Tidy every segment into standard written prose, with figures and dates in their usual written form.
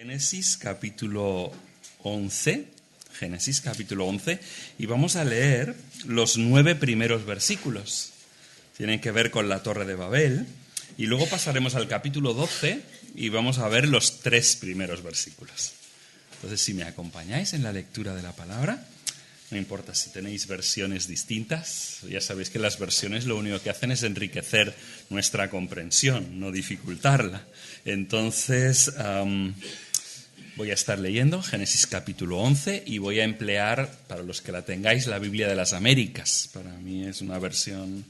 Génesis capítulo 11, y vamos a leer los 9 primeros versículos. Tienen que ver con la Torre de Babel, y luego pasaremos al capítulo 12 y vamos a ver los 3 primeros versículos. Entonces, si me acompañáis en la lectura de la palabra, no importa si tenéis versiones distintas, ya sabéis que las versiones lo único que hacen es enriquecer nuestra comprensión, no dificultarla. Entonces, voy a estar leyendo Génesis capítulo 11 y voy a emplear, para los que la tengáis, la Biblia de las Américas. Para mí es una versión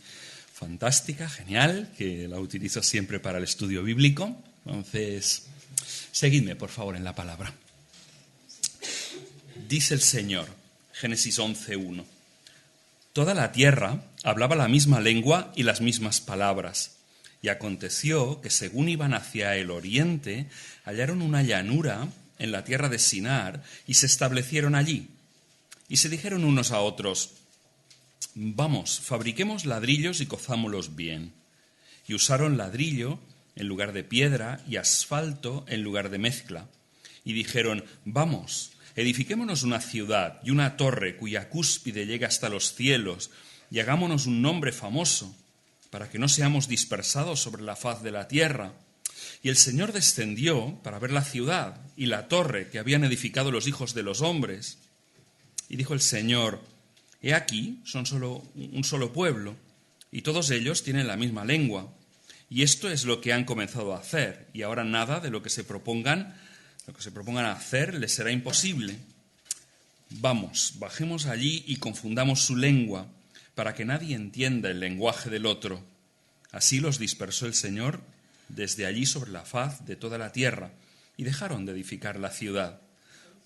fantástica, genial, que la utilizo siempre para el estudio bíblico. Entonces, seguidme, por favor, en la palabra. Dice el Señor, Génesis 11:1. Toda la tierra hablaba la misma lengua y las mismas palabras. Y aconteció que según iban hacia el oriente, hallaron una llanura en la tierra de Sinar y se establecieron allí. Y se dijeron unos a otros: vamos, fabriquemos ladrillos y cozámoslos bien. Y usaron ladrillo en lugar de piedra y asfalto en lugar de mezcla. Y dijeron: vamos, edifiquémonos una ciudad y una torre cuya cúspide llegue hasta los cielos, y hagámonos un nombre famoso, para que no seamos dispersados sobre la faz de la tierra. Y el Señor descendió para ver la ciudad y la torre que habían edificado los hijos de los hombres. Y dijo el Señor: he aquí, son un solo pueblo, y todos ellos tienen la misma lengua. Y esto es lo que han comenzado a hacer, y ahora nada de lo que se propongan hacer les será imposible. Vamos, bajemos allí y confundamos su lengua, para que nadie entienda el lenguaje del otro. Así los dispersó el Señor desde allí sobre la faz de toda la tierra, y dejaron de edificar la ciudad.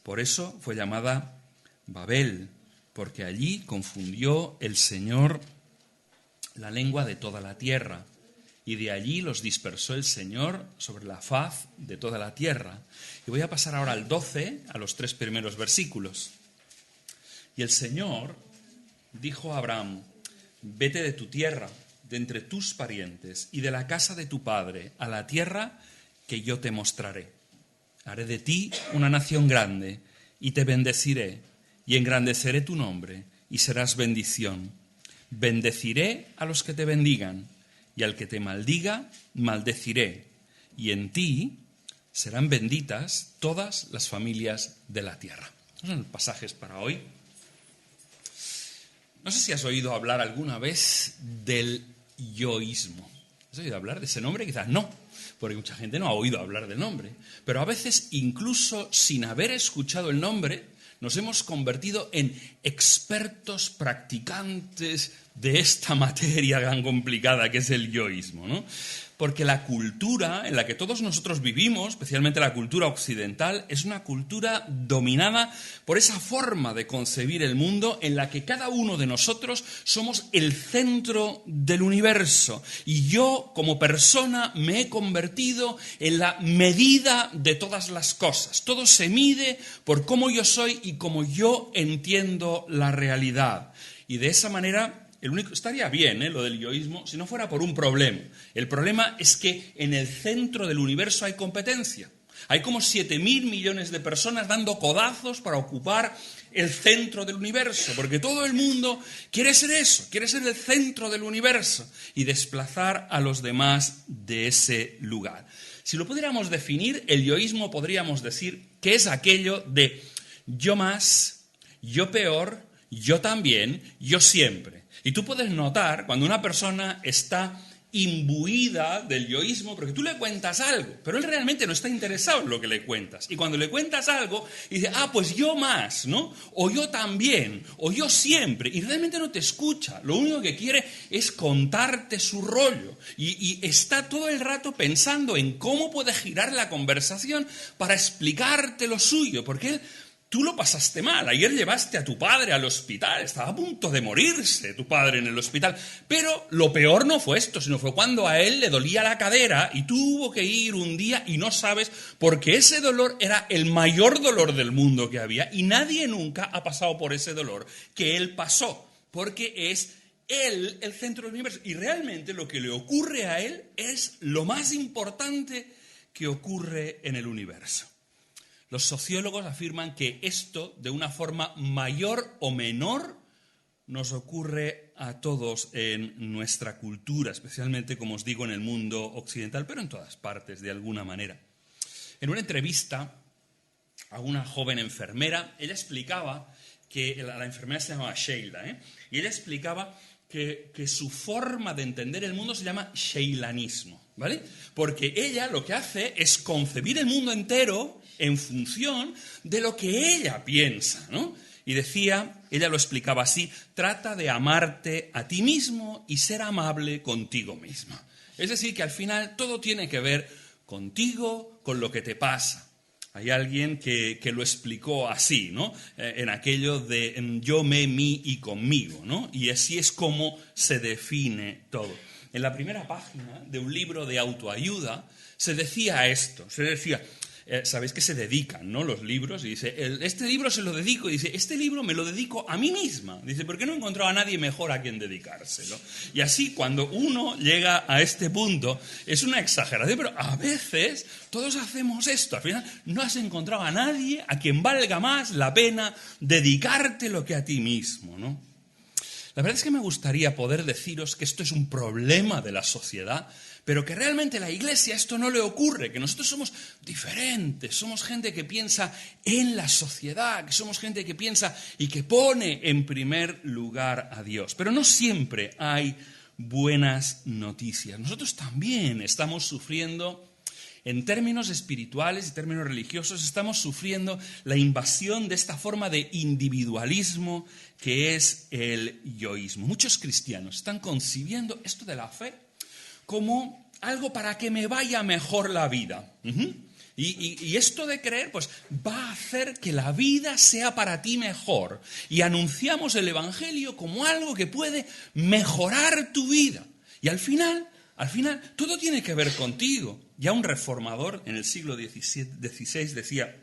Por eso fue llamada Babel, porque allí confundió el Señor la lengua de toda la tierra, y de allí los dispersó el Señor sobre la faz de toda la tierra. Y voy a pasar ahora al 12, a los 3 primeros versículos. Y el Señor dijo a Abraham: vete de tu tierra, de entre tus parientes y de la casa de tu padre, a la tierra que yo te mostraré. Haré de ti una nación grande, y te bendeciré, y engrandeceré tu nombre, y serás bendición. Bendeciré a los que te bendigan, y al que te maldiga, maldeciré, y en ti serán benditas todas las familias de la tierra. Esos son los pasajes para hoy. No sé si has oído hablar alguna vez del yoísmo. ¿Has oído hablar de ese nombre? Quizás no, porque mucha gente no ha oído hablar del nombre. Pero a veces, incluso sin haber escuchado el nombre, nos hemos convertido en expertos practicantes de esta materia tan complicada que es el yoísmo, ¿no? Porque la cultura en la que todos nosotros vivimos, especialmente la cultura occidental, es una cultura dominada por esa forma de concebir el mundo en la que cada uno de nosotros somos el centro del universo. Y yo, como persona, me he convertido en la medida de todas las cosas. Todo se mide por cómo yo soy y cómo yo entiendo la realidad. Y de esa manera estaría bien, lo del yoísmo, si no fuera por un problema. El problema es que en el centro del universo hay competencia. Hay como 7.000 millones de personas dando codazos para ocupar el centro del universo, porque todo el mundo quiere ser eso, quiere ser el centro del universo y desplazar a los demás de ese lugar. Si lo pudiéramos definir, el yoísmo podríamos decir que es aquello de yo más, yo peor, yo también, yo siempre. Y tú puedes notar cuando una persona está imbuida del yoísmo, porque tú le cuentas algo, pero él realmente no está interesado en lo que le cuentas. Y cuando le cuentas algo, dice: pues yo más, ¿no? O yo también, o yo siempre. Y realmente no te escucha. Lo único que quiere es contarte su rollo. Y está todo el rato pensando en cómo puede girar la conversación para explicarte lo suyo, porque tú lo pasaste mal. Ayer llevaste a tu padre al hospital. Estaba a punto de morirse tu padre en el hospital. Pero lo peor no fue esto, sino fue cuando a él le dolía la cadera y tuvo que ir un día y no sabes, porque ese dolor era el mayor dolor del mundo que había y nadie nunca ha pasado por ese dolor que él pasó, porque es él el centro del universo. Y realmente lo que le ocurre a él es lo más importante que ocurre en el universo. Los sociólogos afirman que esto, de una forma mayor o menor, nos ocurre a todos en nuestra cultura, especialmente, como os digo, en el mundo occidental, pero en todas partes, de alguna manera. En una entrevista a una joven enfermera, ella explicaba que la enfermera se llamaba Sheila, y ella explicaba que su forma de entender el mundo se llama sheilanismo, ¿vale? Porque ella lo que hace es concebir el mundo entero en función de lo que ella piensa, ¿no? Y decía, ella lo explicaba así: trata de amarte a ti mismo y ser amable contigo misma. Es decir, que al final todo tiene que ver contigo, con lo que te pasa. Hay alguien que lo explicó así, ¿no? En aquello de yo, me, mí y conmigo, ¿no? Y así es como se define todo. En la primera página de un libro de autoayuda se decía esto, se decía... Sabéis que se dedican, ¿no?, los libros, y dice, este libro se lo dedico, y dice, este libro me lo dedico a mí misma. Dice, ¿por qué no he encontrado a nadie mejor a quien dedicárselo? Y así, cuando uno llega a este punto, es una exageración, pero a veces todos hacemos esto. Al final, no has encontrado a nadie a quien valga más la pena dedicártelo que a ti mismo, ¿no? La verdad es que me gustaría poder deciros que esto es un problema de la sociedad, pero que realmente a la Iglesia esto no le ocurre, que nosotros somos diferentes, somos gente que piensa en la sociedad, que somos gente que piensa y que pone en primer lugar a Dios. Pero no siempre hay buenas noticias. Nosotros también estamos sufriendo, en términos espirituales y términos religiosos, estamos sufriendo la invasión de esta forma de individualismo que es el yoísmo. Muchos cristianos están concibiendo esto de la fe como algo para que me vaya mejor la vida. Y esto de creer, pues, va a hacer que la vida sea para ti mejor. Y anunciamos el Evangelio como algo que puede mejorar tu vida. Y al final, todo tiene que ver contigo. Ya un reformador en el siglo XVI decía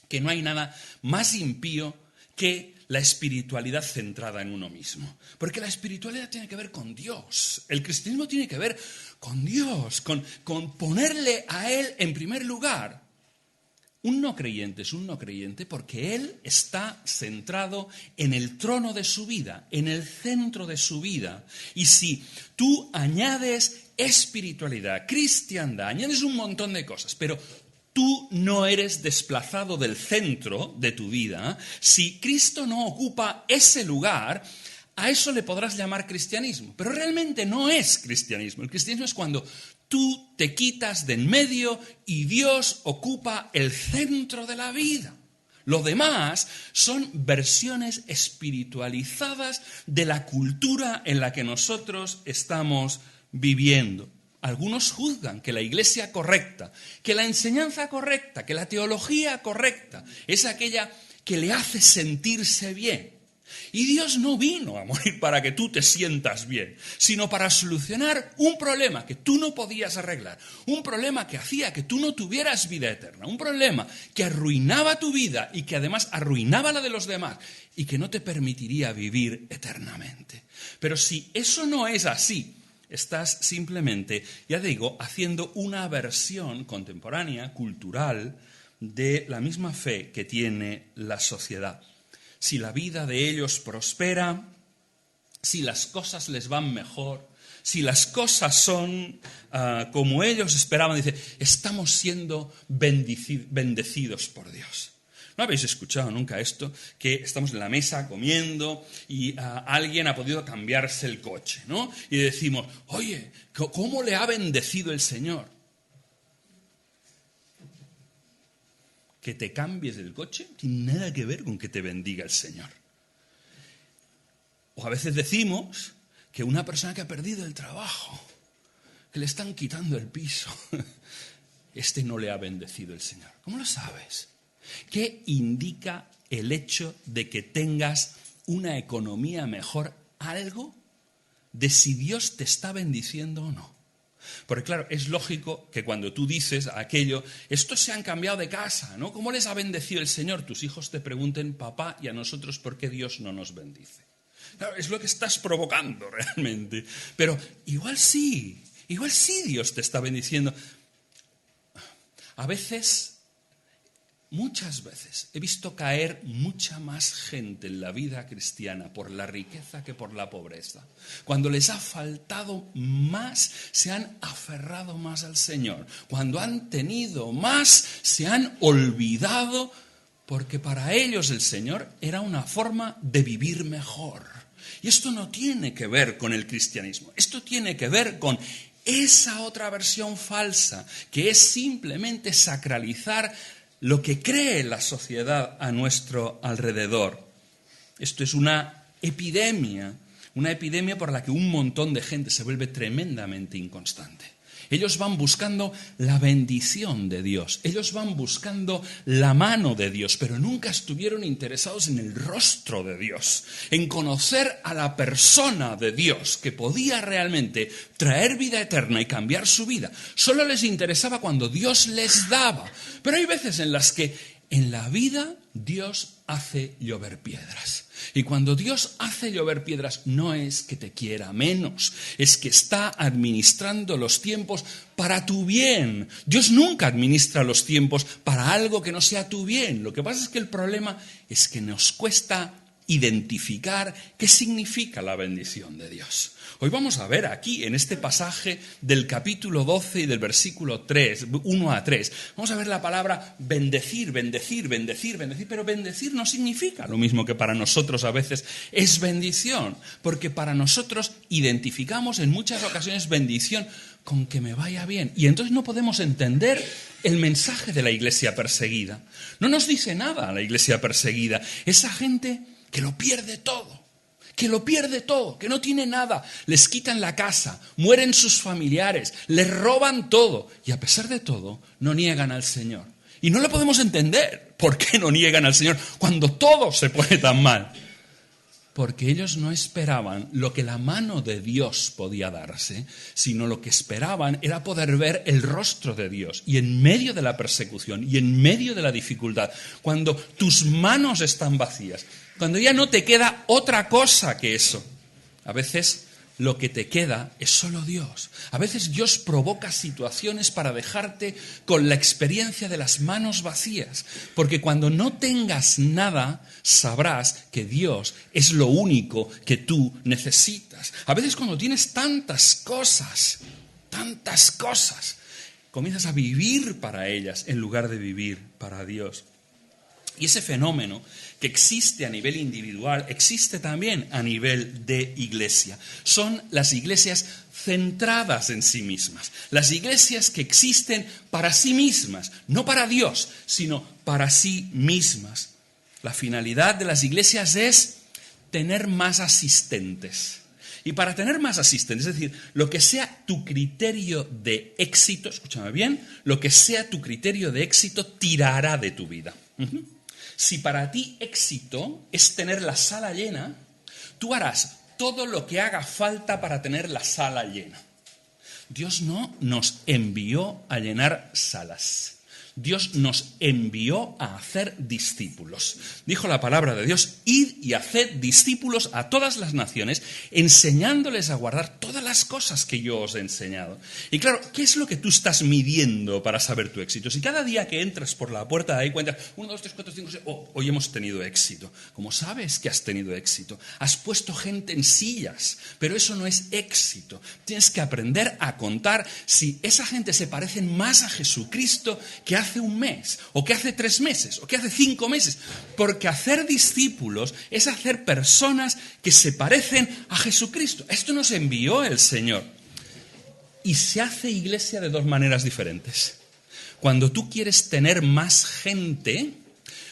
que no hay nada más impío que la espiritualidad centrada en uno mismo. Porque la espiritualidad tiene que ver con Dios. El cristianismo tiene que ver con Dios, con ponerle a Él en primer lugar. Un no creyente es un no creyente porque él está centrado en el trono de su vida, en el centro de su vida. Y si tú añades espiritualidad, cristiandad, añades un montón de cosas, pero tú no eres desplazado del centro de tu vida, si Cristo no ocupa ese lugar, a eso le podrás llamar cristianismo. Pero realmente no es cristianismo. El cristianismo es cuando tú te quitas de en medio y Dios ocupa el centro de la vida. Lo demás son versiones espiritualizadas de la cultura en la que nosotros estamos viviendo. Algunos juzgan que la iglesia correcta, que la enseñanza correcta, que la teología correcta es aquella que le hace sentirse bien. Y Dios no vino a morir para que tú te sientas bien, sino para solucionar un problema que tú no podías arreglar, un problema que hacía que tú no tuvieras vida eterna, un problema que arruinaba tu vida y que además arruinaba la de los demás y que no te permitiría vivir eternamente. Pero si eso no es así, estás simplemente, ya digo, haciendo una versión contemporánea, cultural, de la misma fe que tiene la sociedad. Si la vida de ellos prospera, si las cosas les van mejor, si las cosas son como ellos esperaban, dice, estamos siendo bendecidos por Dios. ¿No habéis escuchado nunca esto? Que estamos en la mesa comiendo y alguien ha podido cambiarse el coche, ¿no? Y decimos, oye, ¿cómo le ha bendecido el Señor? Que te cambies del coche tiene nada que ver con que te bendiga el Señor. O a veces decimos que una persona que ha perdido el trabajo, que le están quitando el piso, no le ha bendecido el Señor. ¿Cómo lo sabes? ¿Qué indica el hecho de que tengas una economía mejor? Algo de si Dios te está bendiciendo o no. Porque claro, es lógico que cuando tú dices aquello, estos se han cambiado de casa, ¿no? ¿Cómo les ha bendecido el Señor? Tus hijos te pregunten, papá, ¿y a nosotros por qué Dios no nos bendice? Claro, es lo que estás provocando realmente. Pero igual sí Dios te está bendiciendo. A veces muchas veces he visto caer mucha más gente en la vida cristiana por la riqueza que por la pobreza. Cuando les ha faltado más, se han aferrado más al Señor. Cuando han tenido más, se han olvidado, porque para ellos el Señor era una forma de vivir mejor. Y esto no tiene que ver con el cristianismo. Esto tiene que ver con esa otra versión falsa, que es simplemente sacralizar lo que cree la sociedad a nuestro alrededor. Esto es una epidemia por la que un montón de gente se vuelve tremendamente inconstante. Ellos van buscando la bendición de Dios, ellos van buscando la mano de Dios, pero nunca estuvieron interesados en el rostro de Dios, en conocer a la persona de Dios que podía realmente traer vida eterna y cambiar su vida. Solo les interesaba cuando Dios les daba, pero hay veces en las que en la vida Dios hace llover piedras. Y cuando Dios hace llover piedras, no es que te quiera menos, es que está administrando los tiempos para tu bien. Dios nunca administra los tiempos para algo que no sea tu bien. Lo que pasa es que el problema es que nos cuesta identificar qué significa la bendición de Dios. Hoy vamos a ver aquí, en este pasaje del capítulo 12 y del versículo 3, 1 a 3, vamos a ver la palabra bendecir, bendecir, bendecir, bendecir, pero bendecir no significa lo mismo que para nosotros a veces es bendición, porque para nosotros identificamos en muchas ocasiones bendición con que me vaya bien, y entonces no podemos entender el mensaje de la iglesia perseguida. No nos dice nada la iglesia perseguida, esa gente que lo pierde todo, que no tiene nada, les quitan la casa, mueren sus familiares, les roban todo y a pesar de todo no niegan al Señor. Y no lo podemos entender, ¿por qué no niegan al Señor cuando todo se pone tan mal? Porque ellos no esperaban lo que la mano de Dios podía darse, sino lo que esperaban era poder ver el rostro de Dios. Y en medio de la persecución y en medio de la dificultad, cuando tus manos están vacías, cuando ya no te queda otra cosa que eso, a veces lo que te queda es solo Dios. A veces Dios provoca situaciones para dejarte con la experiencia de las manos vacías, porque cuando no tengas nada, sabrás que Dios es lo único que tú necesitas. A veces cuando tienes tantas cosas, comienzas a vivir para ellas en lugar de vivir para Dios. Y ese fenómeno que existe a nivel individual, existe también a nivel de iglesia. Son las iglesias centradas en sí mismas. Las iglesias que existen para sí mismas, no para Dios, sino para sí mismas. La finalidad de las iglesias es tener más asistentes. Y para tener más asistentes, es decir, lo que sea tu criterio de éxito, escúchame bien, lo que sea tu criterio de éxito tirará de tu vida. Si para ti éxito es tener la sala llena, tú harás todo lo que haga falta para tener la sala llena. Dios no nos envió a llenar salas. Dios nos envió a hacer discípulos. Dijo la palabra de Dios, id y haced discípulos a todas las naciones, enseñándoles a guardar todas las cosas que yo os he enseñado. Y claro, ¿qué es lo que tú estás midiendo para saber tu éxito? Si cada día que entras por la puerta de ahí cuentas 1, 2, 3, 4, 5, 6, hoy hemos tenido éxito. ¿Cómo sabes que has tenido éxito? Has puesto gente en sillas, pero eso no es éxito. Tienes que aprender a contar si esa gente se parece más a Jesucristo que hace un mes, o que hace 3 meses, o que hace 5 meses. Porque hacer discípulos es hacer personas que se parecen a Jesucristo. Esto nos envió el Señor. Y se hace iglesia de 2 maneras diferentes. Cuando tú quieres tener más gente,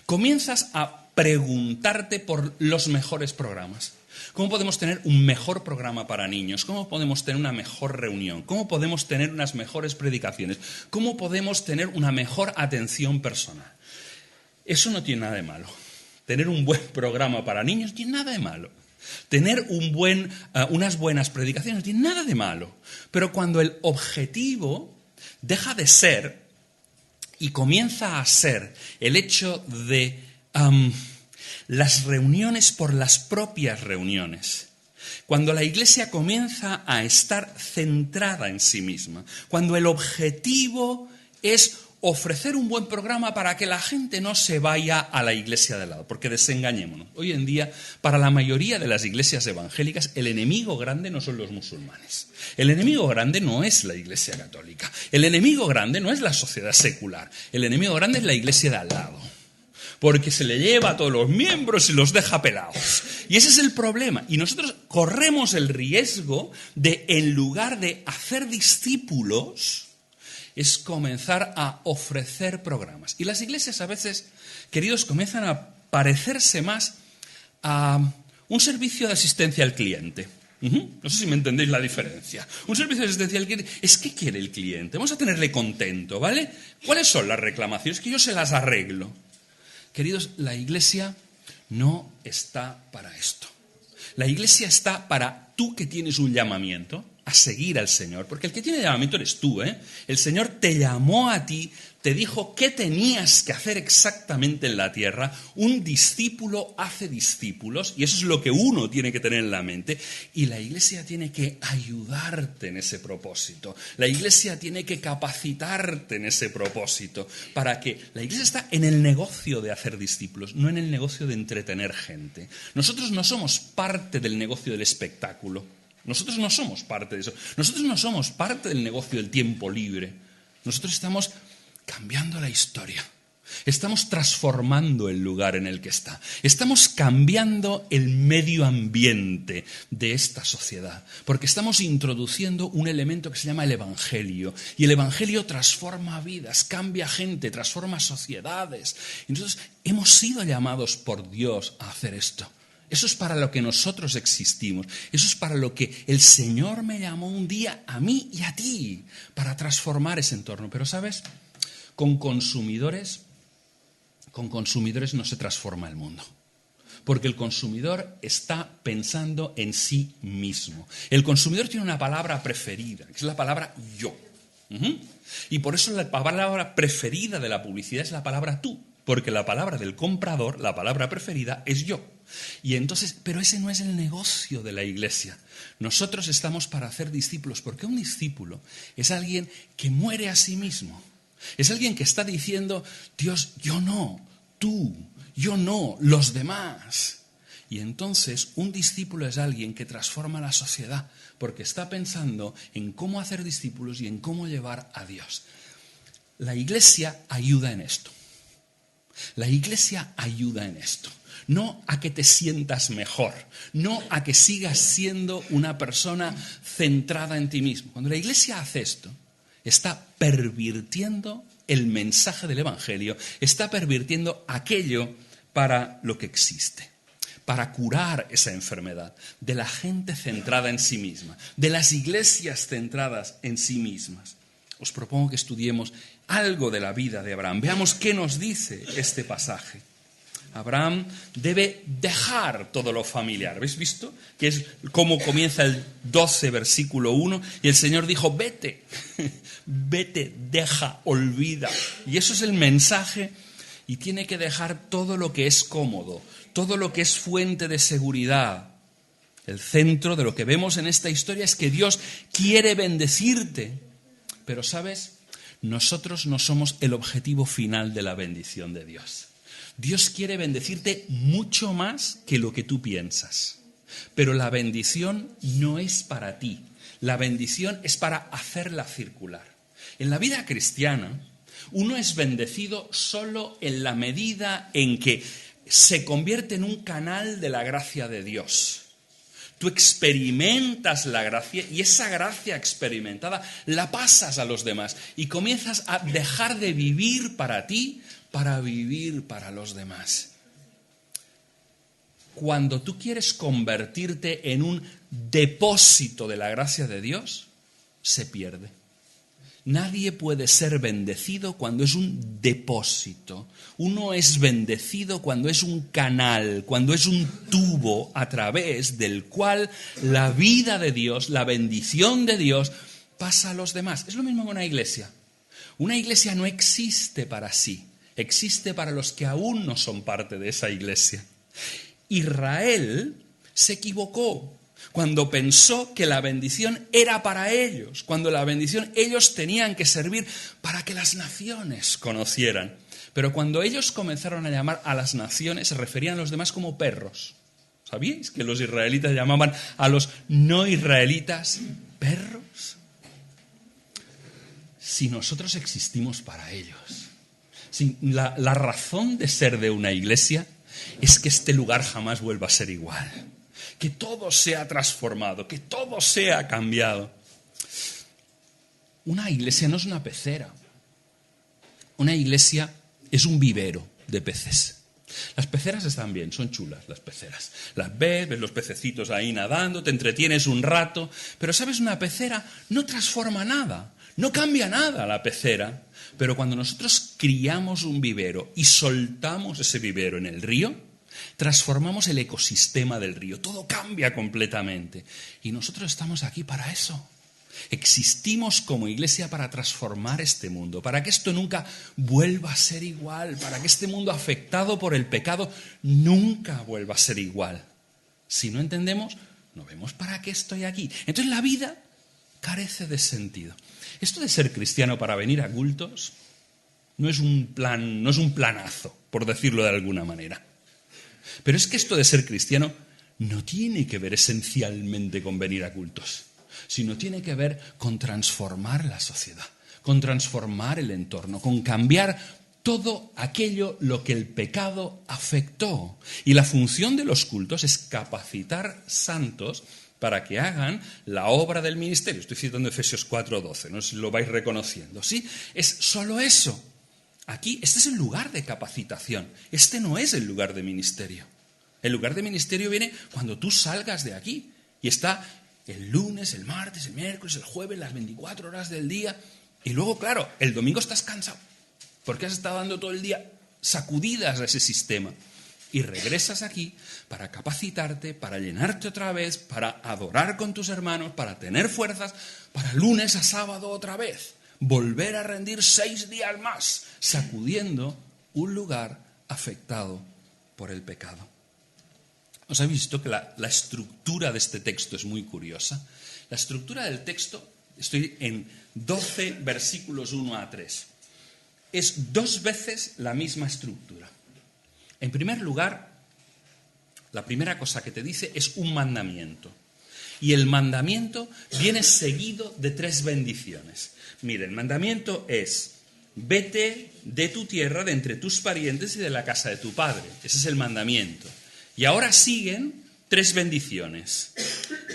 comienzas a preguntarte por los mejores programas. ¿Cómo podemos tener un mejor programa para niños? ¿Cómo podemos tener una mejor reunión? ¿Cómo podemos tener unas mejores predicaciones? ¿Cómo podemos tener una mejor atención personal? Eso no tiene nada de malo. Tener un buen programa para niños no tiene nada de malo. Tener unas buenas predicaciones no tiene nada de malo. Pero cuando el objetivo deja de ser y comienza a ser el hecho de las reuniones por las propias reuniones, cuando la iglesia comienza a estar centrada en sí misma, cuando el objetivo es ofrecer un buen programa para que la gente no se vaya a la iglesia de al lado, porque desengañémonos. Hoy en día, para la mayoría de las iglesias evangélicas, el enemigo grande no son los musulmanes. El enemigo grande no es la iglesia católica. El enemigo grande no es la sociedad secular. El enemigo grande es la iglesia de al lado, porque se le lleva a todos los miembros y los deja pelados. Y ese es el problema. Y nosotros corremos el riesgo de, en lugar de hacer discípulos, es comenzar a ofrecer programas. Y las iglesias a veces, queridos, comienzan a parecerse más a un servicio de asistencia al cliente. No sé si me entendéis la diferencia. Un servicio de asistencia al cliente es ¿qué quiere el cliente? Vamos a tenerle contento, ¿vale? ¿Cuáles son las reclamaciones? Que yo se las arreglo. Queridos, la iglesia no está para esto. La iglesia está para tú que tienes un llamamiento a seguir al Señor, porque el que tiene llamamiento eres tú, ¿eh? El Señor te llamó a ti, te dijo qué tenías que hacer exactamente en la tierra. Un discípulo hace discípulos, y eso es lo que uno tiene que tener en la mente, y la iglesia tiene que ayudarte en ese propósito. La iglesia tiene que capacitarte en ese propósito, para que la iglesia está en el negocio de hacer discípulos, no en el negocio de entretener gente. Nosotros no somos parte del negocio del espectáculo. Nosotros no somos parte de eso. Nosotros no somos parte del negocio del tiempo libre. Nosotros estamos cambiando la historia. Estamos transformando el lugar en el que está. Estamos cambiando el medio ambiente de esta sociedad. Porque estamos introduciendo un elemento que se llama el Evangelio. Y el Evangelio transforma vidas, cambia gente, transforma sociedades. Entonces, hemos sido llamados por Dios a hacer esto. Eso es para lo que nosotros existimos. Eso es para lo que el Señor me llamó un día a mí y a ti, para transformar ese entorno. Pero, ¿sabes? Con consumidores no se transforma el mundo. Porque el consumidor está pensando en sí mismo. El consumidor tiene una palabra preferida, que es la palabra yo. Y por eso la palabra preferida de la publicidad es la palabra tú. Porque la palabra del comprador, la palabra preferida, es yo. Y entonces, pero ese no es el negocio de la iglesia. Nosotros estamos para hacer discípulos, porque un discípulo es alguien que muere a sí mismo. Es alguien que está diciendo, Dios, yo no, tú, yo no, los demás. Y entonces un discípulo es alguien que transforma la sociedad, porque está pensando en cómo hacer discípulos y en cómo llevar a Dios. La iglesia ayuda en esto. La iglesia ayuda en esto. No a que te sientas mejor, no a que sigas siendo una persona centrada en ti mismo. Cuando la iglesia hace esto, está pervirtiendo el mensaje del Evangelio, está pervirtiendo aquello para lo que existe, para curar esa enfermedad de la gente centrada en sí misma, de las iglesias centradas en sí mismas. Os propongo que estudiemos algo de la vida de Abraham. Veamos qué nos dice este pasaje. Abraham debe dejar todo lo familiar. ¿Habéis visto? Que es como comienza el 12, versículo 1. Y el Señor dijo, vete, vete, deja, olvida. Y eso es el mensaje. Y tiene que dejar todo lo que es cómodo, todo lo que es fuente de seguridad. El centro de lo que vemos en esta historia es que Dios quiere bendecirte. Pero, ¿sabes? Nosotros no somos el objetivo final de la bendición de Dios. Dios quiere bendecirte mucho más que lo que tú piensas. Pero la bendición no es para ti. La bendición es para hacerla circular. En la vida cristiana, uno es bendecido solo en la medida en que se convierte en un canal de la gracia de Dios. Tú experimentas la gracia y esa gracia experimentada la pasas a los demás y comienzas a dejar de vivir para ti para vivir para los demás. Cuando tú quieres convertirte en un depósito de la gracia de Dios, se pierde. Nadie puede ser bendecido cuando es un depósito. Uno es bendecido cuando es un canal, cuando es un tubo a través del cual la vida de Dios, la bendición de Dios pasa a los demás. Es lo mismo con una iglesia. Una iglesia no existe para sí, existe para los que aún no son parte de esa iglesia. Israel se equivocó. cuando pensó que la bendición era para ellos, cuando la bendición ellos tenían que servir para que las naciones conocieran. Pero cuando ellos comenzaron a llamar a las naciones, se referían a los demás como perros. ¿Sabíais que los israelitas llamaban a los no israelitas perros? Si nosotros existimos para ellos, si la razón de ser de una iglesia es que este lugar jamás vuelva a ser igual, que todo sea transformado, que todo sea cambiado. Una iglesia no es una pecera, una iglesia es un vivero de peces. Las peceras están bien, son chulas las peceras. Las ves los pececitos ahí nadando, te entretienes un rato, pero ¿sabes? Una pecera no transforma nada, no cambia nada la pecera. Pero cuando nosotros criamos un vivero y soltamos ese vivero en el río, transformamos el ecosistema del río, todo cambia completamente. Y nosotros estamos aquí para eso. Existimos como iglesia para transformar este mundo, para que esto nunca vuelva a ser igual, para que este mundo afectado por el pecado nunca vuelva a ser igual. Si no entendemos, no vemos para qué estoy aquí. Entonces la vida carece de sentido. Esto de ser cristiano para venir a cultos no es un planazo, por decirlo de alguna manera. Pero es que esto de ser cristiano no tiene que ver esencialmente con venir a cultos, sino tiene que ver con transformar la sociedad, con transformar el entorno, con cambiar todo aquello lo que el pecado afectó. Y la función de los cultos es capacitar santos para que hagan la obra del ministerio. Estoy citando Efesios 4:12, no sé si lo vais reconociendo. ¿Sí? Es solo eso. Aquí, este es el lugar de capacitación. Este no es el lugar de ministerio. El lugar de ministerio viene cuando tú salgas de aquí y está el lunes, el martes, el miércoles, el jueves, las 24 horas del día. Y luego, claro, el domingo estás cansado porque has estado dando todo el día sacudidas a ese sistema. Y regresas aquí para capacitarte, para llenarte otra vez, para adorar con tus hermanos, para tener fuerzas, para lunes a sábado otra vez. Volver a rendir 6 días más, sacudiendo un lugar afectado por el pecado. ¿Os habéis visto que la estructura de este texto es muy curiosa? La estructura del texto, estoy en 12 versículos 1 a 3. Es 2 veces la misma estructura. En primer lugar, la primera cosa que te dice es un mandamiento. Y el mandamiento viene seguido de 3 bendiciones. Mira, el mandamiento es: vete de tu tierra, de entre tus parientes y de la casa de tu padre. Ese es el mandamiento. Y ahora siguen 3 bendiciones.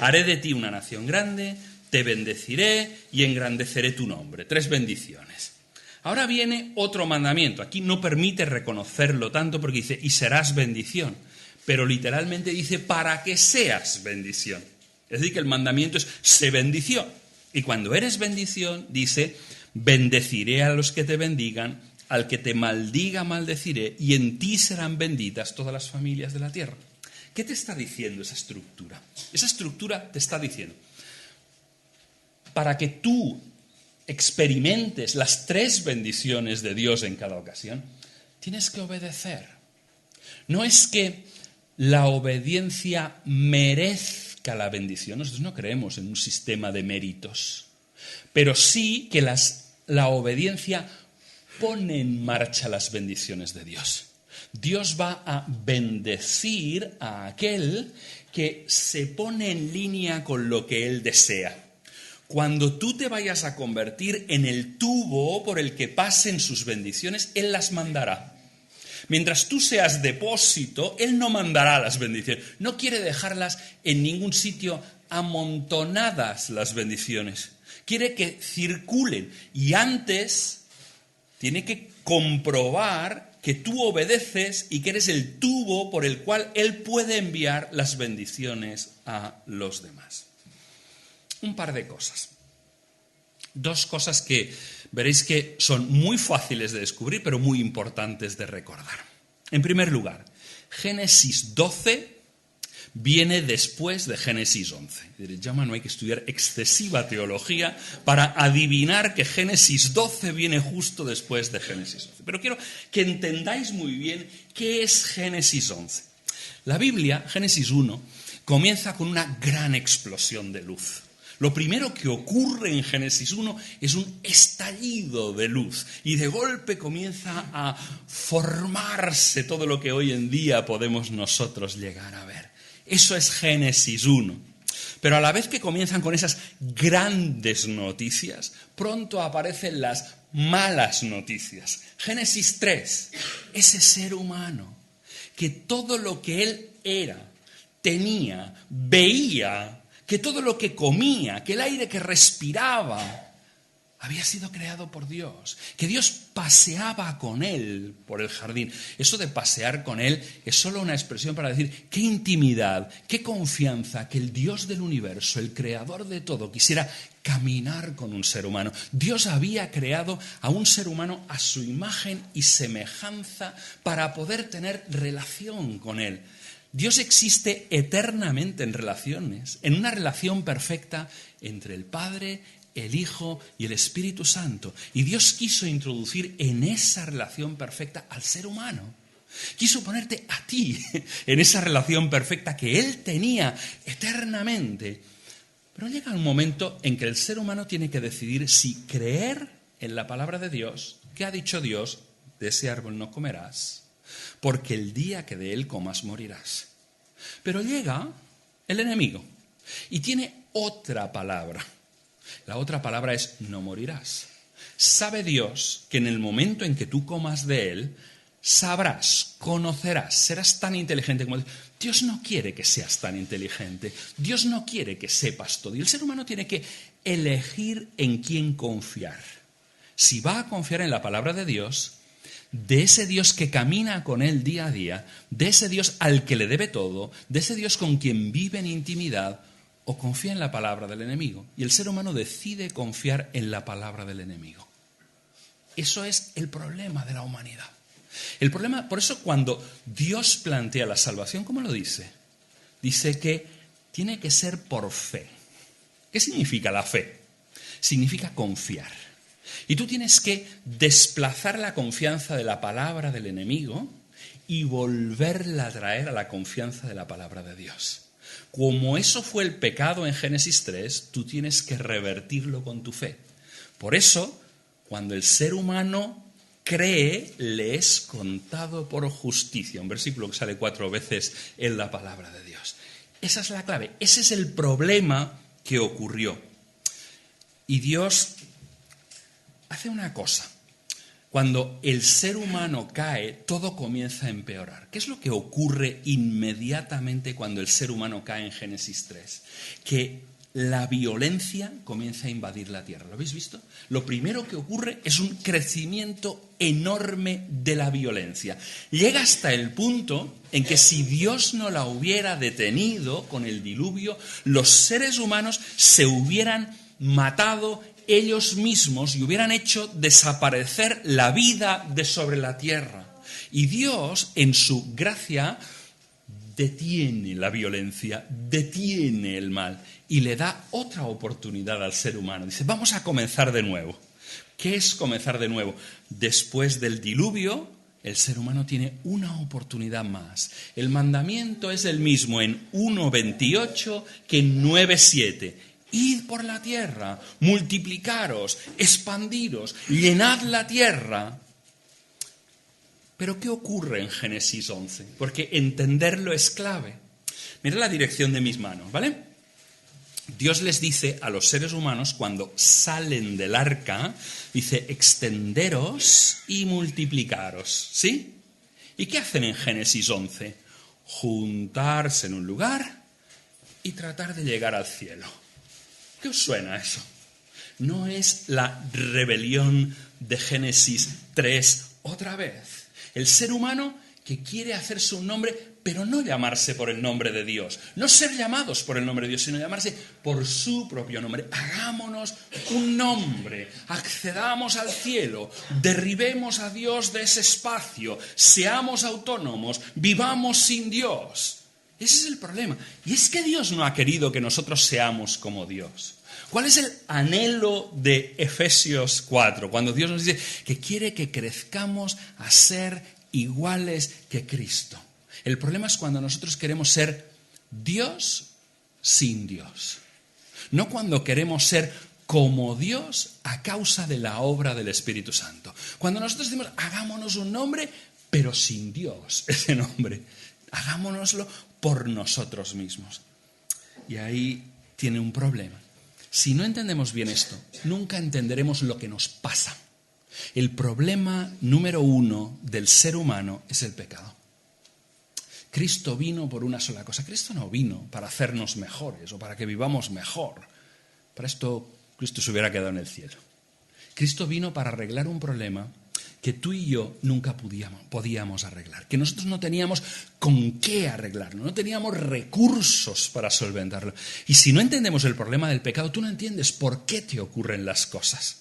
Haré de ti una nación grande, te bendeciré y engrandeceré tu nombre. 3 bendiciones. Ahora viene otro mandamiento. Aquí no permite reconocerlo tanto porque dice, y serás bendición. Pero literalmente dice, para que seas bendición. Es decir, que el mandamiento es, sé bendición. Y cuando eres bendición, dice, bendeciré a los que te bendigan, al que te maldiga maldeciré, y en ti serán benditas todas las familias de la tierra. ¿Qué te está diciendo esa estructura? Esa estructura te está diciendo, para que tú experimentes las 3 bendiciones de Dios en cada ocasión, tienes que obedecer. No es que la obediencia merezca la bendición. Nosotros no creemos en un sistema de méritos, pero sí que la obediencia pone en marcha las bendiciones de Dios. Dios va a bendecir a aquel que se pone en línea con lo que Él desea. Cuando tú te vayas a convertir en el tubo por el que pasen sus bendiciones, Él las mandará. Mientras tú seas depósito, Él no mandará las bendiciones. No quiere dejarlas en ningún sitio amontonadas las bendiciones. Quiere que circulen. Y antes tiene que comprobar que tú obedeces y que eres el tubo por el cual Él puede enviar las bendiciones a los demás. Un par de cosas. 2 cosas que veréis que son muy fáciles de descubrir, pero muy importantes de recordar. En primer lugar, Génesis 12 viene después de Génesis 11. Diréis, Jaume, no hay que estudiar excesiva teología para adivinar que Génesis 12 viene justo después de Génesis 11. Pero quiero que entendáis muy bien qué es Génesis 11. La Biblia, Génesis 1, comienza con una gran explosión de luz. Lo primero que ocurre en Génesis 1 es un estallido de luz y de golpe comienza a formarse todo lo que hoy en día podemos nosotros llegar a ver. Eso es Génesis 1. Pero a la vez que comienzan con esas grandes noticias, pronto aparecen las malas noticias. Génesis 3, ese ser humano que todo lo que él era, tenía, veía, que todo lo que comía, que el aire que respiraba, había sido creado por Dios, que Dios paseaba con él por el jardín. Eso de pasear con él es solo una expresión para decir qué intimidad, qué confianza que el Dios del universo, el creador de todo, quisiera caminar con un ser humano. Dios había creado a un ser humano a su imagen y semejanza para poder tener relación con él. Dios existe eternamente en relaciones, en una relación perfecta entre el Padre, el Hijo y el Espíritu Santo. Y Dios quiso introducir en esa relación perfecta al ser humano. Quiso ponerte a ti en esa relación perfecta que Él tenía eternamente. Pero llega un momento en que el ser humano tiene que decidir si creer en la palabra de Dios, que ha dicho Dios, de ese árbol no comerás, porque el día que de él comas morirás. Pero llega el enemigo y tiene otra palabra. La otra palabra es no morirás. Sabe Dios que en el momento en que tú comas de él, sabrás, conocerás, serás tan inteligente como Dios. Dios no quiere que seas tan inteligente. Dios no quiere que sepas todo. Y el ser humano tiene que elegir en quién confiar. Si va a confiar en la palabra de Dios, de ese Dios que camina con él día a día, de ese Dios al que le debe todo, de ese Dios con quien vive en intimidad, o confía en la palabra del enemigo. Y el ser humano decide confiar en la palabra del enemigo. Eso es el problema de la humanidad. El problema, por eso cuando Dios plantea la salvación, ¿cómo lo dice? Dice que tiene que ser por fe. ¿Qué significa la fe? Significa confiar. Y tú tienes que desplazar la confianza de la palabra del enemigo y volverla a traer a la confianza de la palabra de Dios. Como eso fue el pecado en Génesis 3, tú tienes que revertirlo con tu fe. Por eso, cuando el ser humano cree, le es contado por justicia. Un versículo que sale 4 veces en la palabra de Dios. Esa es la clave, ese es el problema que ocurrió. Y Dios hace una cosa. Cuando el ser humano cae, todo comienza a empeorar. ¿Qué es lo que ocurre inmediatamente cuando el ser humano cae en Génesis 3? Que la violencia comienza a invadir la tierra. ¿Lo habéis visto? Lo primero que ocurre es un crecimiento enorme de la violencia. Llega hasta el punto en que si Dios no la hubiera detenido con el diluvio, los seres humanos se hubieran matado ellos mismos y hubieran hecho desaparecer la vida de sobre la tierra. Y Dios, en su gracia, detiene la violencia, detiene el mal y le da otra oportunidad al ser humano. Dice, vamos a comenzar de nuevo. ¿Qué es comenzar de nuevo? Después del diluvio, el ser humano tiene una oportunidad más. El mandamiento es el mismo en 1:28 que en 9:7. Id por la tierra, multiplicaros, expandiros, llenad la tierra. Pero ¿qué ocurre en Génesis 11? Porque entenderlo es clave. Mirad la dirección de mis manos, ¿vale? Dios les dice a los seres humanos cuando salen del arca, dice, extenderos y multiplicaros, ¿sí? ¿Y qué hacen en Génesis 11? Juntarse en un lugar y tratar de llegar al cielo. ¿Qué os suena eso? ¿No es la rebelión de Génesis 3 otra vez? El ser humano que quiere hacerse un nombre, pero no llamarse por el nombre de Dios. No ser llamados por el nombre de Dios, sino llamarse por su propio nombre. Hagámonos un nombre, accedamos al cielo, derribemos a Dios de ese espacio, seamos autónomos, vivamos sin Dios. Ese es el problema. Y es que Dios no ha querido que nosotros seamos como Dios. ¿Cuál es el anhelo de Efesios 4? Cuando Dios nos dice que quiere que crezcamos a ser iguales que Cristo. El problema es cuando nosotros queremos ser Dios sin Dios. No cuando queremos ser como Dios a causa de la obra del Espíritu Santo. Cuando nosotros decimos, hagámonos un nombre, pero sin Dios, ese nombre. Hagámonoslo por nosotros mismos. Y ahí tiene un problema. Si no entendemos bien esto, nunca entenderemos lo que nos pasa. El problema número 1 del ser humano es el pecado. Cristo vino por una sola cosa. Cristo no vino para hacernos mejores o para que vivamos mejor. Para esto Cristo se hubiera quedado en el cielo. Cristo vino para arreglar un problema que tú y yo nunca podíamos arreglar, que nosotros no teníamos con qué arreglarlo, no teníamos recursos para solventarlo. Y si no entendemos el problema del pecado, tú no entiendes por qué te ocurren las cosas,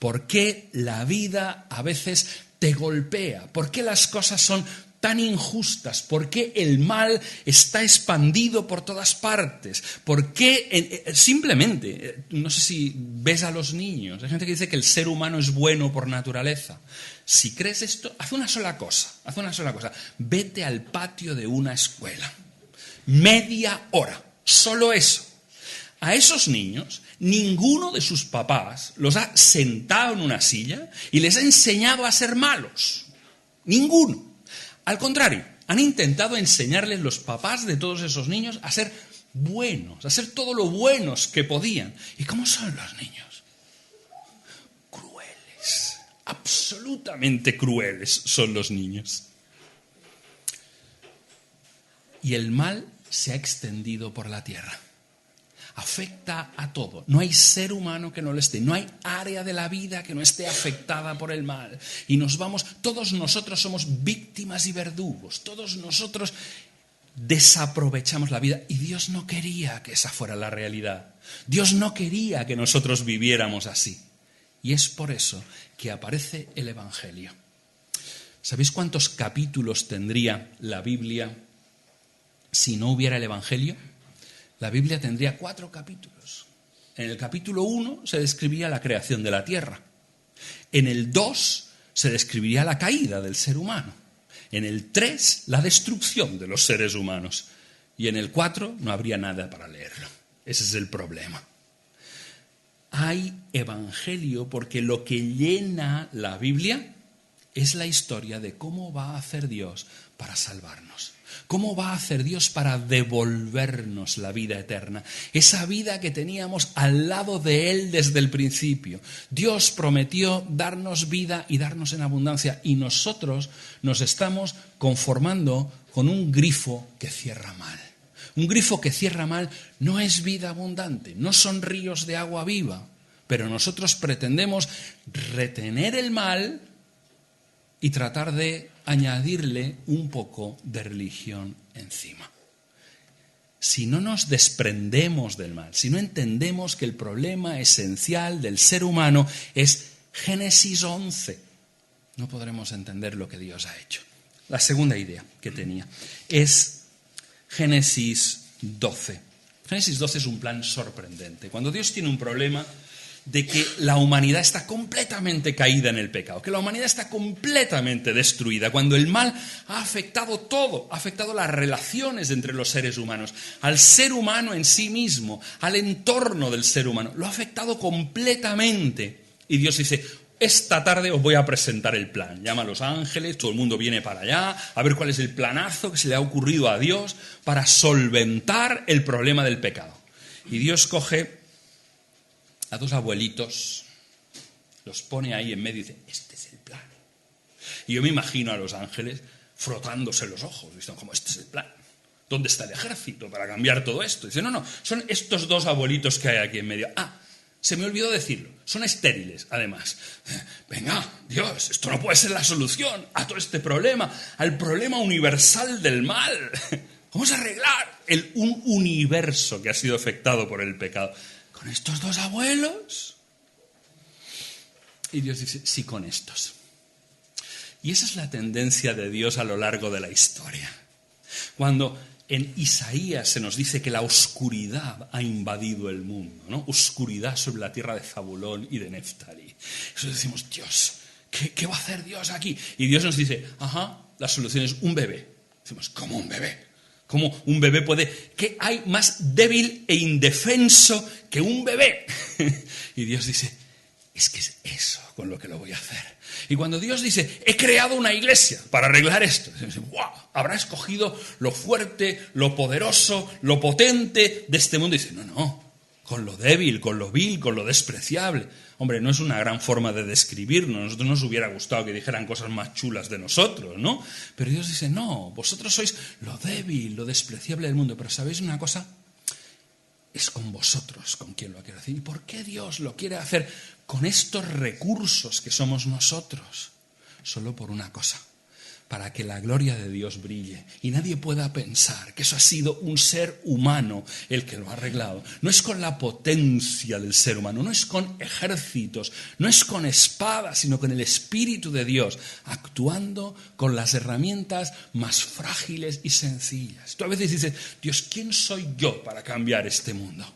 por qué la vida a veces te golpea, por qué las cosas son tan injustas, por qué el mal está expandido por todas partes, por qué simplemente, no sé si ves a los niños, hay gente que dice que el ser humano es bueno por naturaleza. Si crees esto, haz una sola cosa, vete al patio de una escuela, media hora, solo eso. A esos niños, ninguno de sus papás los ha sentado en una silla y les ha enseñado a ser malos, ninguno. Al contrario, han intentado enseñarles los papás de todos esos niños a ser buenos, a ser todo lo buenos que podían. ¿Y cómo son los niños? Crueles, absolutamente crueles son los niños. Y el mal se ha extendido por la tierra. Afecta a todo. No hay ser humano que no lo esté. No hay área de la vida que no esté afectada por el mal. Y todos nosotros somos víctimas y verdugos. Todos nosotros desaprovechamos la vida. Y Dios no quería que esa fuera la realidad. Dios no quería que nosotros viviéramos así. Y es por eso que aparece el Evangelio. ¿Sabéis cuántos capítulos tendría la Biblia si no hubiera el Evangelio? La Biblia tendría 4 capítulos. En el capítulo 1 se describiría la creación de la tierra. En el 2 se describiría la caída del ser humano. En el 3 la destrucción de los seres humanos. Y en el 4 no habría nada para leerlo. Ese es el problema. Hay evangelio porque lo que llena la Biblia es la historia de cómo va a hacer Dios para salvarnos. ¿Cómo va a hacer Dios para devolvernos la vida eterna? Esa vida que teníamos al lado de Él desde el principio. Dios prometió darnos vida y darnos en abundancia. Y nosotros nos estamos conformando con un grifo que cierra mal. Un grifo que cierra mal no es vida abundante, no son ríos de agua viva. Pero nosotros pretendemos retener el mal y tratar de añadirle un poco de religión encima. Si no nos desprendemos del mal, si no entendemos que el problema esencial del ser humano es Génesis 11, no podremos entender lo que Dios ha hecho. La segunda idea que tenía es Génesis 12. Génesis 12 es un plan sorprendente. Cuando Dios tiene un problema de que la humanidad está completamente caída en el pecado, que la humanidad está completamente destruida, cuando el mal ha afectado todo, ha afectado las relaciones entre los seres humanos, al ser humano en sí mismo, al entorno del ser humano, lo ha afectado completamente. Y Dios dice, esta tarde os voy a presentar el plan. Llama a los ángeles, todo el mundo viene para allá, a ver cuál es el planazo que se le ha ocurrido a Dios para solventar el problema del pecado. Y Dios coge a 2 abuelitos, los pone ahí en medio y dice, este es el plan. Y yo me imagino a los ángeles frotándose los ojos, diciendo, como este es el plan. ¿Dónde está el ejército para cambiar todo esto? Dice, no, son estos 2 abuelitos que hay aquí en medio. Se me olvidó decirlo, son estériles, además. Venga, Dios, esto no puede ser la solución a todo este problema, al problema universal del mal. Vamos a arreglar un universo que ha sido afectado por el pecado. ¿Con estos 2 abuelos? Y Dios dice, sí, con estos. Y esa es la tendencia de Dios a lo largo de la historia. Cuando en Isaías se nos dice que la oscuridad ha invadido el mundo, ¿no? Oscuridad sobre la tierra de Zabulón y de Neftalí. Eso decimos, Dios, ¿qué va a hacer Dios aquí? Y Dios nos dice, la solución es un bebé. Decimos, ¿cómo un bebé? ¿Cómo un bebé puede...? ¿Qué hay más débil e indefenso que un bebé? Y Dios dice, es que es eso con lo que lo voy a hacer. Y cuando Dios dice, he creado una iglesia para arreglar esto, dice, ¡wow! Habrá escogido lo fuerte, lo poderoso, lo potente de este mundo. Y dice, no, con lo débil, con lo vil, con lo despreciable. Hombre, no es una gran forma de describirnos. A nosotros nos hubiera gustado que dijeran cosas más chulas de nosotros, ¿no? Pero Dios dice, no, vosotros sois lo débil, lo despreciable del mundo. Pero ¿sabéis una cosa? Es con vosotros con quien lo quiere hacer. ¿Y por qué Dios lo quiere hacer con estos recursos que somos nosotros? Solo por una cosa, para que la gloria de Dios brille y nadie pueda pensar que eso ha sido un ser humano el que lo ha arreglado. No es con la potencia del ser humano, no es con ejércitos, no es con espadas, sino con el Espíritu de Dios, actuando con las herramientas más frágiles y sencillas. Tú a veces dices, Dios, ¿quién soy yo para cambiar este mundo?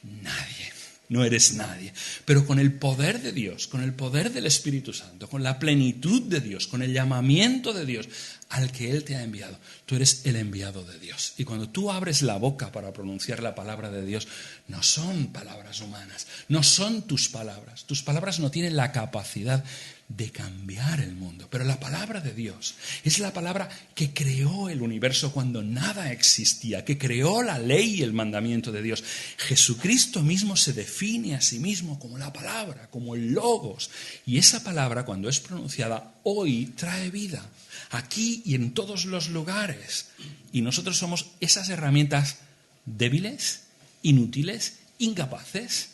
Nadie. No eres nadie, pero con el poder de Dios, con el poder del Espíritu Santo, con la plenitud de Dios, con el llamamiento de Dios al que Él te ha enviado, tú eres el enviado de Dios. Y cuando tú abres la boca para pronunciar la palabra de Dios, no son palabras humanas, no son tus palabras no tienen la capacidad de cambiar el mundo, pero la palabra de Dios es la palabra que creó el universo cuando nada existía, que creó la ley y el mandamiento de Dios. Jesucristo mismo se define a sí mismo como la palabra, como el logos, y esa palabra cuando es pronunciada hoy trae vida, aquí y en todos los lugares, y nosotros somos esas herramientas débiles, inútiles, incapaces,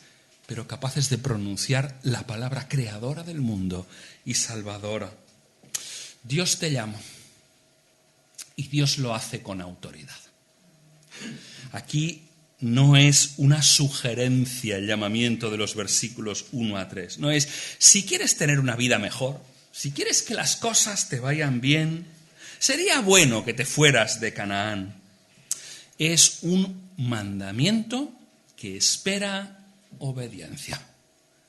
pero capaces de pronunciar la palabra creadora del mundo y salvadora. Dios te llama y Dios lo hace con autoridad. Aquí no es una sugerencia el llamamiento de los versículos 1 a 3. No es, si quieres tener una vida mejor, si quieres que las cosas te vayan bien, sería bueno que te fueras de Canaán. Es un mandamiento que espera obediencia.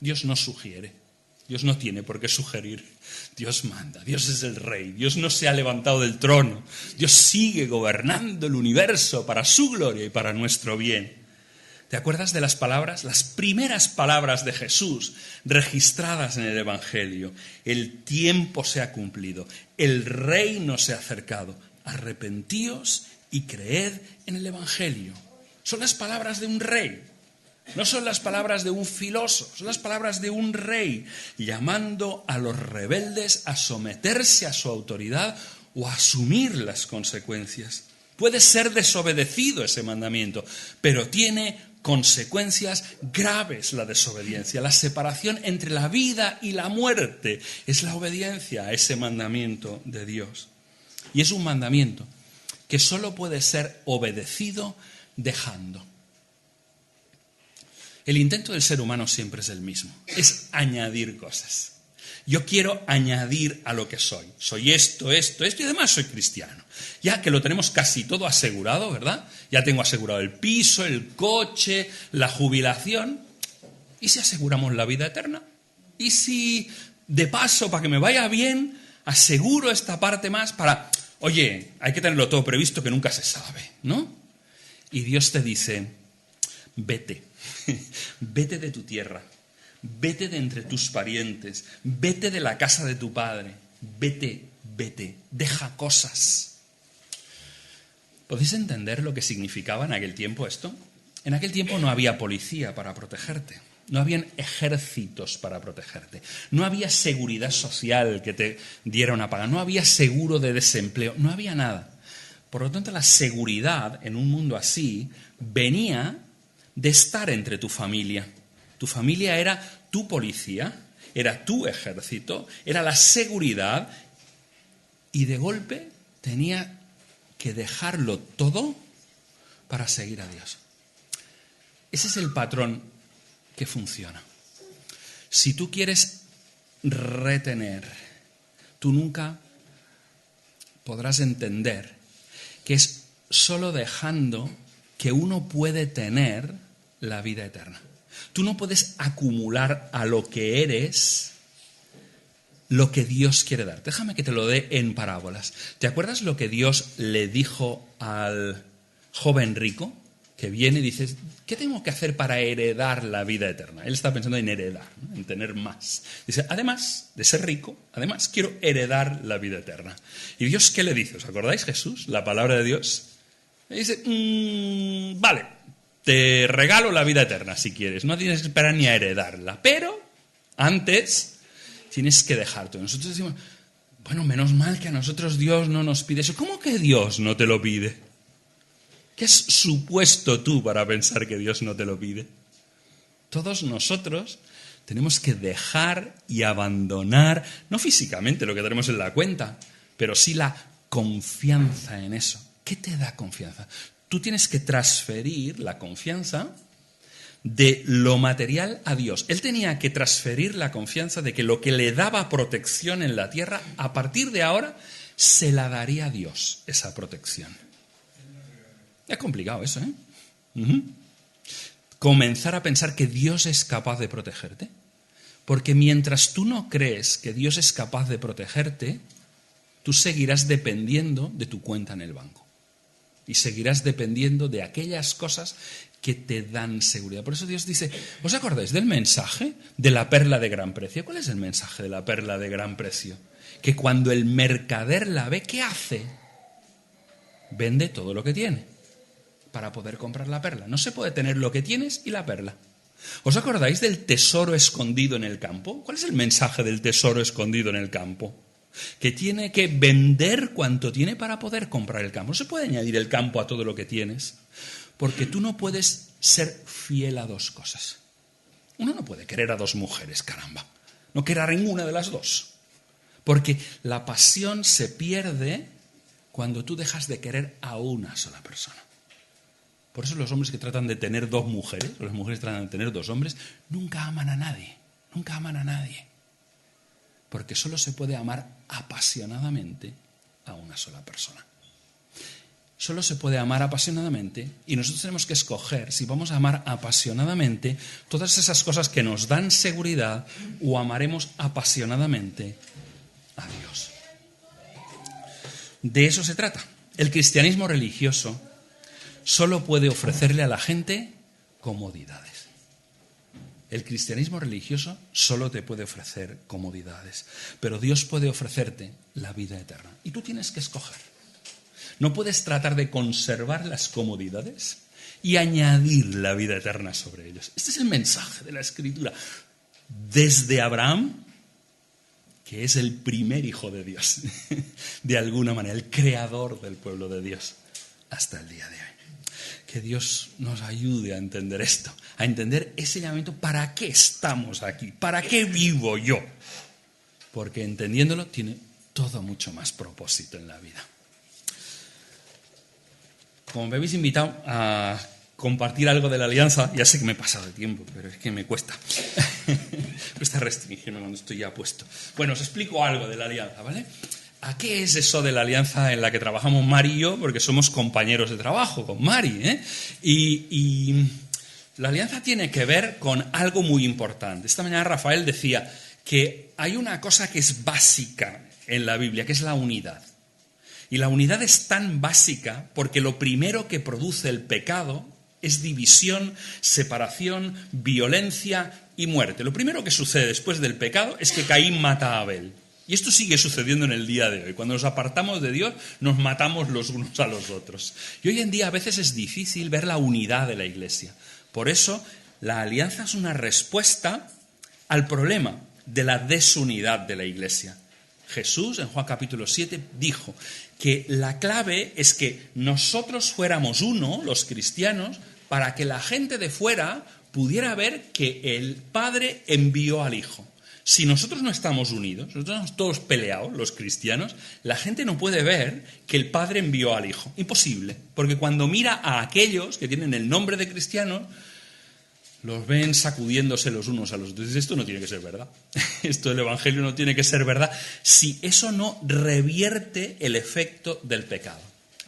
Dios no sugiere, Dios no tiene por qué sugerir, Dios manda, Dios es el rey, Dios no se ha levantado del trono, Dios sigue gobernando el universo para su gloria y para nuestro bien. ¿Te acuerdas de las palabras, las primeras palabras de Jesús registradas en el Evangelio? El tiempo se ha cumplido, el reino se ha acercado, arrepentíos y creed en el Evangelio. Son las palabras de un rey. No son las palabras de un filósofo, son las palabras de un rey llamando a los rebeldes a someterse a su autoridad o a asumir las consecuencias. Puede ser desobedecido ese mandamiento, pero tiene consecuencias graves la desobediencia. La separación entre la vida y la muerte es la obediencia a ese mandamiento de Dios. Y es un mandamiento que solo puede ser obedecido dejando. El intento del ser humano siempre es el mismo, es añadir cosas. Yo quiero añadir a lo que soy. Soy esto, y además soy cristiano. Ya que lo tenemos casi todo asegurado, ¿verdad? Ya tengo asegurado el piso, el coche, la jubilación. ¿Y si aseguramos la vida eterna? ¿Y si, de paso, para que me vaya bien, aseguro esta parte más para... Oye, hay que tenerlo todo previsto que nunca se sabe, ¿no? Y Dios te dice, vete. Vete de tu tierra, vete de entre tus parientes, vete de la casa de tu padre, vete, deja cosas. ¿Podéis entender lo que significaba en aquel tiempo esto? En aquel tiempo no había policía para protegerte, no habían ejércitos para protegerte, no había seguridad social que te diera una paga, no había seguro de desempleo, no había nada. Por lo tanto, la seguridad en un mundo así venía de estar entre tu familia. Tu familia era tu policía, era tu ejército, era la seguridad y de golpe tenía que dejarlo todo para seguir a Dios. Ese es el patrón que funciona. Si tú quieres retener, tú nunca podrás entender que es solo dejando que uno puede tener la vida eterna. Tú no puedes acumular a lo que eres lo que Dios quiere dar. Déjame que te lo dé en parábolas. ¿Te acuerdas lo que Dios le dijo al joven rico? Que viene y dice, ¿qué tengo que hacer para heredar la vida eterna? Él está pensando en heredar, ¿no? En tener más. Dice, además de ser rico, además quiero heredar la vida eterna. ¿Y Dios qué le dice? ¿Os acordáis, Jesús? La palabra de Dios. Le dice, vale, te regalo la vida eterna si quieres. No tienes que esperar ni a heredarla. Pero antes tienes que dejar todo. Nosotros decimos, bueno, menos mal que a nosotros Dios no nos pide eso. ¿Cómo que Dios no te lo pide? ¿Qué has supuesto tú para pensar que Dios no te lo pide? Todos nosotros tenemos que dejar y abandonar, no físicamente lo que tenemos en la cuenta, pero sí la confianza en eso. ¿Qué te da confianza? Tú tienes que transferir la confianza de lo material a Dios. Él tenía que transferir la confianza de que lo que le daba protección en la tierra, a partir de ahora, se la daría a Dios, esa protección. Es complicado eso, ¿eh? Comenzar a pensar que Dios es capaz de protegerte. Porque mientras tú no crees que Dios es capaz de protegerte, tú seguirás dependiendo de tu cuenta en el banco. Y seguirás dependiendo de aquellas cosas que te dan seguridad. Por eso Dios dice, ¿os acordáis del mensaje de la perla de gran precio? ¿Cuál es el mensaje de la perla de gran precio? Que cuando el mercader la ve, ¿qué hace? Vende todo lo que tiene para poder comprar la perla. No se puede tener lo que tienes y la perla. ¿Os acordáis del tesoro escondido en el campo? ¿Cuál es el mensaje del tesoro escondido en el campo? Que tiene que vender cuanto tiene para poder comprar el campo. No se puede añadir el campo a todo lo que tienes, porque tú no puedes ser fiel a dos cosas. Uno no puede querer a dos mujeres, caramba. No querer a ninguna de las dos. Porque la pasión se pierde cuando tú dejas de querer a una sola persona. Por eso los hombres que tratan de tener dos mujeres, o las mujeres que tratan de tener dos hombres, nunca aman a nadie. Nunca aman a nadie. Porque solo se puede amar apasionadamente a una sola persona. Solo se puede amar apasionadamente y nosotros tenemos que escoger si vamos a amar apasionadamente todas esas cosas que nos dan seguridad o amaremos apasionadamente a Dios. De eso se trata. El cristianismo religioso solo puede ofrecerle a la gente comodidades. El cristianismo religioso solo te puede ofrecer comodidades, pero Dios puede ofrecerte la vida eterna. Y tú tienes que escoger. No puedes tratar de conservar las comodidades y añadir la vida eterna sobre ellos. Este es el mensaje de la Escritura. Desde Abraham, que es el primer hijo de Dios, de alguna manera, el creador del pueblo de Dios, hasta el día de hoy. Que Dios nos ayude a entender esto, a entender ese llamamiento. ¿Para qué estamos aquí? ¿Para qué vivo yo? Porque entendiéndolo tiene todo mucho más propósito en la vida. Como me habéis invitado a compartir algo de la alianza, ya sé que me he pasado de tiempo, pero es que me cuesta. Me cuesta restringirme cuando estoy ya puesto. Bueno, os explico algo de la alianza, ¿vale? ¿A qué es eso de la alianza en la que trabajamos Mari y yo? Porque somos compañeros de trabajo con Mari, ¿eh? Y la alianza tiene que ver con algo muy importante. Esta mañana Rafael decía que hay una cosa que es básica en la Biblia, que es la unidad. Y la unidad es tan básica porque lo primero que produce el pecado es división, separación, violencia y muerte. Lo primero que sucede después del pecado es que Caín mata a Abel. Y esto sigue sucediendo en el día de hoy. Cuando nos apartamos de Dios, nos matamos los unos a los otros. Y hoy en día a veces es difícil ver la unidad de la Iglesia. Por eso, la alianza es una respuesta al problema de la desunidad de la Iglesia. Jesús, en Juan capítulo 7, dijo que la clave es que nosotros fuéramos uno, los cristianos, para que la gente de fuera pudiera ver que el Padre envió al Hijo. Si nosotros no estamos unidos, nosotros estamos todos peleados, los cristianos, la gente no puede ver que el Padre envió al Hijo. Imposible, porque cuando mira a aquellos que tienen el nombre de cristianos, los ven sacudiéndose los unos a los otros. Esto no tiene que ser verdad. Esto del Evangelio no tiene que ser verdad si eso no revierte el efecto del pecado.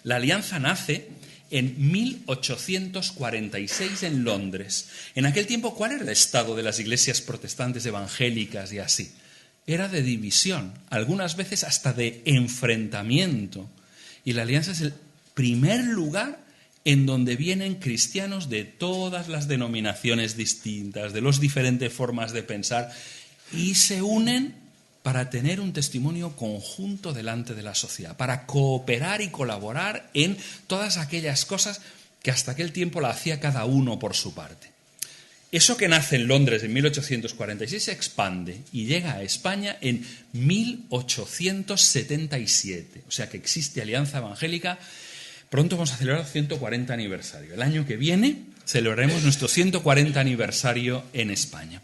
La alianza nace en 1846 en Londres. En aquel tiempo, ¿cuál era el estado de las iglesias protestantes evangélicas y así? era de división, algunas veces hasta de enfrentamiento. Y la alianza es el primer lugar en donde vienen cristianos de todas las denominaciones distintas, de las diferentes formas de pensar, y se unen para tener un testimonio conjunto delante de la sociedad, para cooperar y colaborar en todas aquellas cosas que hasta aquel tiempo la hacía cada uno por su parte. Eso que nace en Londres en 1846 se expande y llega a España en 1877. O sea que existe Alianza Evangélica. Pronto vamos a celebrar el 140 aniversario. El año que viene celebraremos nuestro 140 aniversario en España.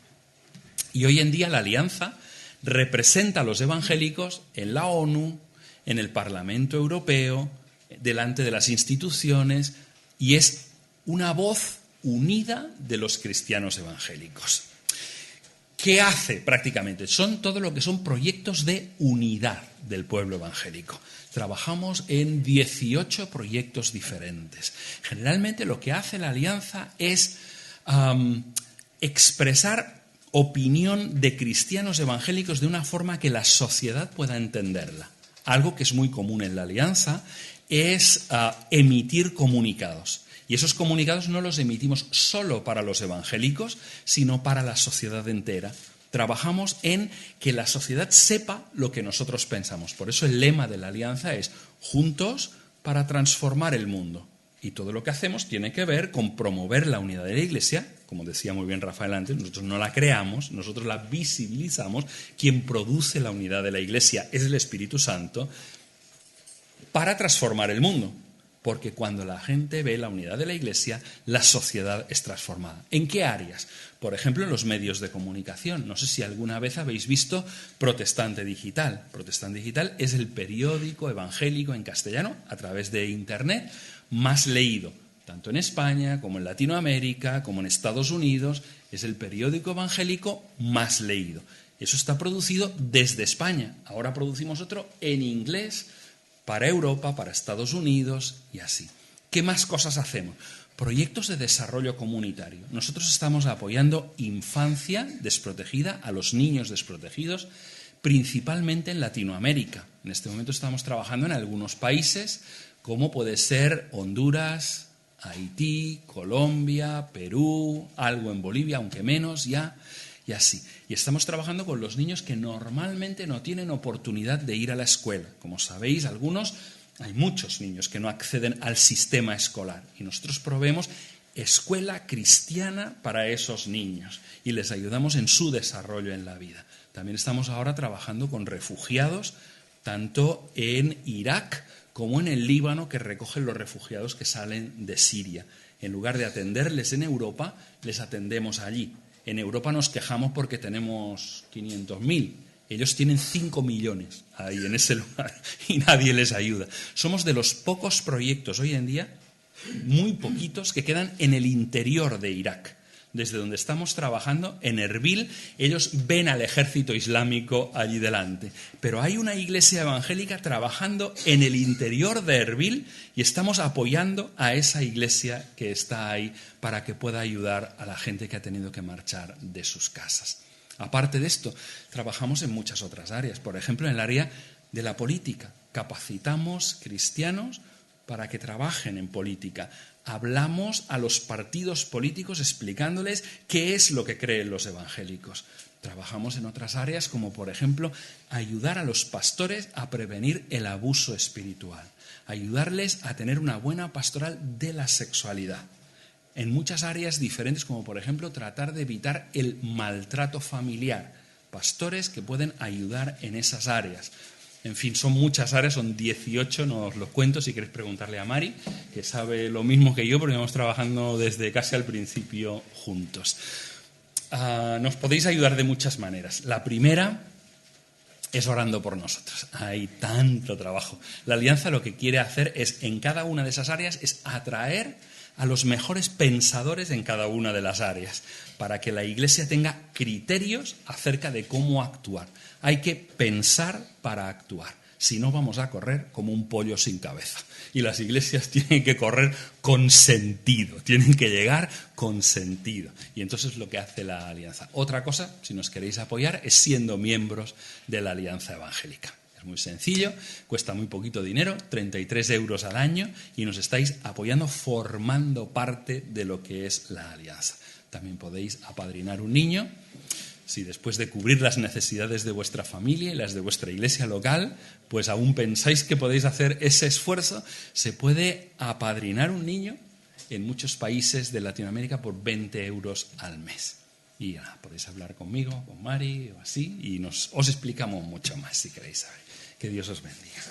Y hoy en día la Alianza representa a los evangélicos en la ONU, en el Parlamento Europeo, delante de las instituciones, y es una voz unida de los cristianos evangélicos. ¿Qué hace prácticamente? Son todo lo que son proyectos de unidad del pueblo evangélico. Trabajamos en 18 proyectos diferentes. Generalmente lo que hace la Alianza es expresar opinión de cristianos evangélicos de una forma que la sociedad pueda entenderla. Algo que es muy común en la Alianza es emitir comunicados. Y esos comunicados no los emitimos solo para los evangélicos, sino para la sociedad entera. Trabajamos en que la sociedad sepa lo que nosotros pensamos. Por eso el lema de la Alianza es juntos para transformar el mundo. Y todo lo que hacemos tiene que ver con promover la unidad de la Iglesia. Como decía muy bien Rafael antes, nosotros no la creamos, nosotros la visibilizamos. Quien produce la unidad de la Iglesia es el Espíritu Santo para transformar el mundo. Porque cuando la gente ve la unidad de la Iglesia, la sociedad es transformada. ¿En qué áreas? Por ejemplo, en los medios de comunicación. No sé si alguna vez habéis visto Protestante Digital. Protestante Digital es el periódico evangélico en castellano, a través de Internet, más leído, tanto en España como en Latinoamérica, como en Estados Unidos. Es el periódico evangélico más leído. Eso está producido desde España. Ahora producimos otro en inglés, para Europa, para Estados Unidos y así. ¿Qué más cosas hacemos? Proyectos de desarrollo comunitario. Nosotros estamos apoyando infancia desprotegida, a los niños desprotegidos, principalmente en Latinoamérica. En este momento estamos trabajando en algunos países, como puede ser Honduras, Haití, Colombia, Perú, algo en Bolivia, aunque menos ya, y así. Y estamos trabajando con los niños que normalmente no tienen oportunidad de ir a la escuela. Como sabéis, hay muchos niños que no acceden al sistema escolar. Y nosotros proveemos escuela cristiana para esos niños y les ayudamos en su desarrollo en la vida. También estamos ahora trabajando con refugiados, tanto en Irak como en el Líbano, que recogen los refugiados que salen de Siria. En lugar de atenderles en Europa, les atendemos allí. En Europa nos quejamos porque tenemos 500.000. Ellos tienen 5 millones ahí en ese lugar y nadie les ayuda. Somos de los pocos proyectos hoy en día, muy poquitos, que quedan en el interior de Irak. Desde donde estamos trabajando, en Erbil, ellos ven al ejército islámico allí delante. Pero hay una iglesia evangélica trabajando en el interior de Erbil y estamos apoyando a esa iglesia que está ahí para que pueda ayudar a la gente que ha tenido que marchar de sus casas. Aparte de esto, trabajamos en muchas otras áreas. Por ejemplo, en el área de la política. Capacitamos cristianos para que trabajen en política. Hablamos a los partidos políticos explicándoles qué es lo que creen los evangélicos. Trabajamos en otras áreas como, por ejemplo, ayudar a los pastores a prevenir el abuso espiritual, ayudarles a tener una buena pastoral de la sexualidad. En muchas áreas diferentes, como por ejemplo tratar de evitar el maltrato familiar. Pastores que pueden ayudar en esas áreas. En fin, son muchas áreas, son 18, no os lo cuento, si queréis preguntarle a Mari, que sabe lo mismo que yo, porque estamos trabajando desde casi al principio juntos. Nos podéis ayudar de muchas maneras. La primera es orando por nosotros. Hay tanto trabajo. La Alianza lo que quiere hacer es, en cada una de esas áreas, es atraer a los mejores pensadores en cada una de las áreas, para que la Iglesia tenga criterios acerca de cómo actuar. Hay que pensar para actuar. Si no, vamos a correr como un pollo sin cabeza. Y las iglesias tienen que correr con sentido, tienen que llegar con sentido. Y entonces es lo que hace la Alianza. Otra cosa, si nos queréis apoyar, es siendo miembros de la Alianza Evangélica. Es muy sencillo, cuesta muy poquito dinero, 33 euros al año, y nos estáis apoyando, formando parte de lo que es la Alianza. También podéis apadrinar un niño. Si después de cubrir las necesidades de vuestra familia y las de vuestra iglesia local, pues aún pensáis que podéis hacer ese esfuerzo, se puede apadrinar un niño en muchos países de Latinoamérica por 20 euros al mes. Y nada, podéis hablar conmigo, con Mari o así, y os explicamos mucho más si queréis saber. Que Dios os bendiga.